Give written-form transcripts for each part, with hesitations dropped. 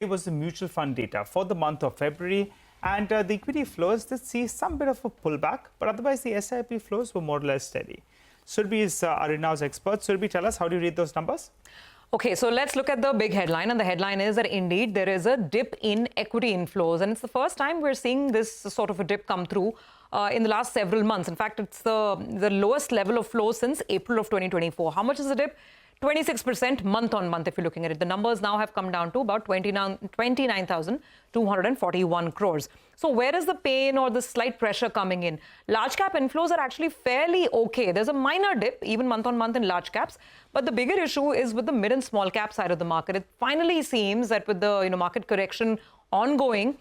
It was the mutual fund data for the month of February, and the equity flows did see some bit of a pullback, but otherwise the SIP flows were more or less steady. Surbhi is our in-house expert. Surbhi, tell us, how do you read those numbers? Okay, so let's look at the big headline, and the headline is that indeed there is a dip in equity inflows, and it's the first time we're seeing this sort of a dip come through in the last several months. In fact, it's the lowest level of flow since April of 2024. How much is the dip? 26% month on month, if you're looking at it. The numbers now have come down to about 29,241 crores. So where is the pain or the slight pressure coming in? Large cap inflows are actually fairly okay. There's a minor dip, even month on month in large caps. But the bigger issue is with the mid and small cap side of the market. It finally seems that with the market correction ongoing,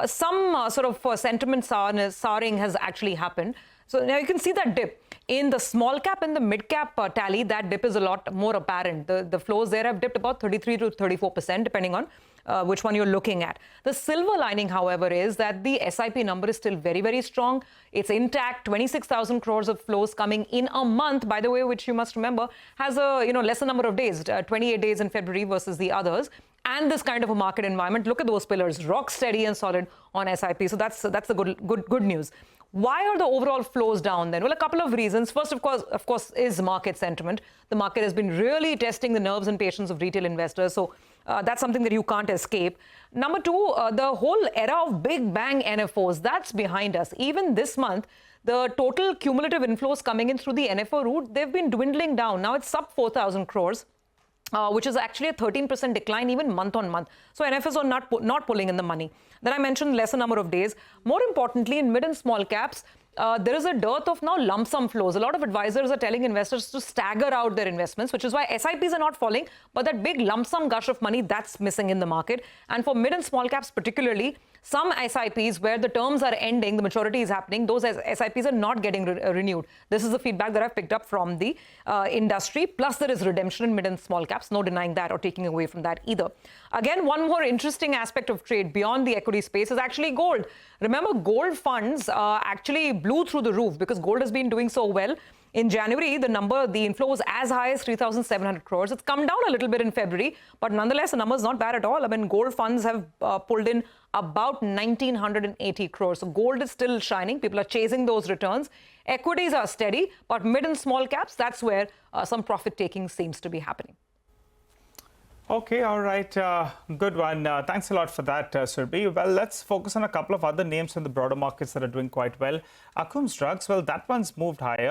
some sort of sentiment souring has actually happened. So now you can see that dip. In the small cap and the mid cap tally, that dip is a lot more apparent. The flows there have dipped about 33 to 34%, depending on which one you're looking at. The silver lining, however, is that the SIP number is still very, very strong. It's intact. 26,000 crores of flows coming in a month, by the way, which you must remember has a lesser number of days, 28 days in February versus the others. And this kind of a market environment, look at those pillars, rock steady and solid on SIP. So that's the good news. Why are the overall flows down then? Well, a couple of reasons. First, of course, is market sentiment. The market has been really testing the nerves and patience of retail investors. So that's something that you can't escape. Number two, the whole era of big bang NFOs, that's behind us. Even this month, the total cumulative inflows coming in through the NFO route, they've been dwindling down. Now it's sub 4,000 crores. Which is actually a 13% decline even month on month. So NFOs are not pulling in the money. Then I mentioned lesser number of days. More importantly, in mid and small caps, there is a dearth of now lump sum flows. A lot of advisors are telling investors to stagger out their investments, which is why SIPs are not falling, but that big lump sum gush of money, that's missing in the market. And for mid and small caps particularly, some SIPs where the terms are ending, the maturity is happening, those SIPs are not getting renewed. This is the feedback that I've picked up from the industry. Plus, there is redemption in mid and small caps. No denying that or taking away from that either. Again, one more interesting aspect of trade beyond the equity space is actually gold. Remember, gold funds actually blew through the roof because gold has been doing so well. In January, the inflow was as high as 3,700 crores. It's come down a little bit in February, but nonetheless, the number is not bad at all. I mean, gold funds have pulled in about 1,980 crores. So gold is still shining. People are chasing those returns. Equities are steady, but mid and small caps, that's where some profit taking seems to be happening. Okay, all right. Good one. Thanks a lot for that, Surbhi. Well, let's focus on a couple of other names in the broader markets that are doing quite well. Akum's Drugs, well, that one's moved higher.